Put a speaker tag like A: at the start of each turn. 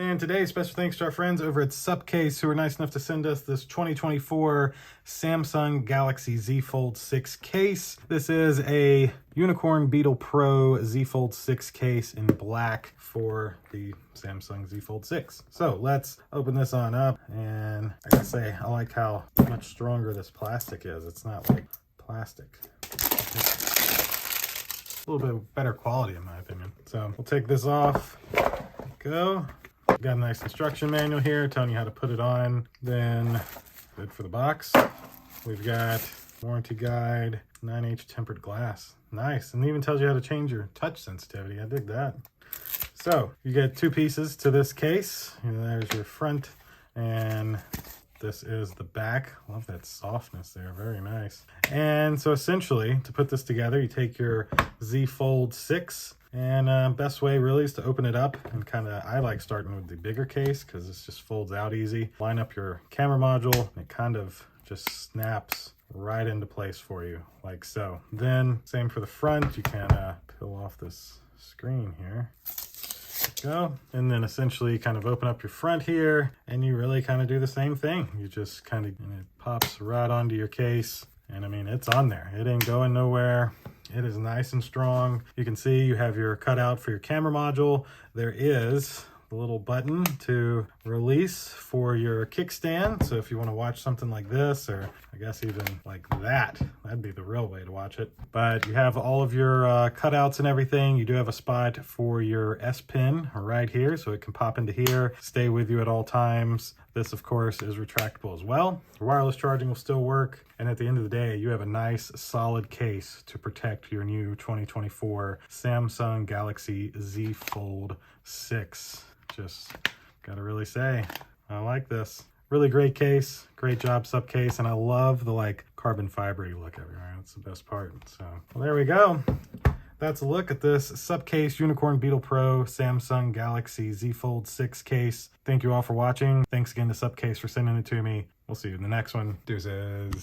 A: And today, special thanks to our friends over at SUPCASE who were nice enough to send us this 2024 Samsung Galaxy Z Fold 6 case. This is a Unicorn Beetle Pro Z Fold 6 case in black for the Samsung Z Fold 6. So let's open this on up, and I gotta say, I like how much stronger this plastic is. It's not like plastic. It's a little bit better quality in my opinion. So we'll take this off. Go. Got a nice instruction manual here telling you how to put it on. Then good for the box. We've got warranty guide, 9H tempered glass. Nice. And it even tells you how to change your touch sensitivity. I dig that. So you get two pieces to this case. There's your front, and this is the back. Love that softness there. Very nice. And so essentially, to put this together, you take your Z Fold 6, and best way really is to open it up and I like starting with the bigger case because this just folds out easy. Line up your camera module, and it kind of just snaps right into place for you, like so. Then same for the front. You can peel off this screen here. Go. And then essentially kind of open up your front here, and you really kind of do the same thing. You just kind of, and it pops right onto your case, and I mean, it's on there. It ain't going nowhere. It is nice and strong. You can see you have your cutout for your camera module. There is the little button to release for your kickstand. So if you want to watch something like this, or I guess even like that, that'd be the real way to watch it. But you have all of your cutouts and everything. You do have a spot for your S Pen right here, so it can pop into here, stay with you at all times. This, of course, is retractable as well. Your wireless charging will still work. And at the end of the day, you have a nice, solid case to protect your new 2024 Samsung Galaxy Z Fold 6. Just gotta really say, I like this. Really great case. Great job, SUPCASE. And I love the like carbon fiber look everywhere. That's the best part. So, well, there we go. That's a look at this SUPCASE Unicorn Beetle Pro Samsung Galaxy Z Fold 6 case. Thank you all for watching. Thanks again to SUPCASE for sending it to me. We'll see you in the next one. Deuces.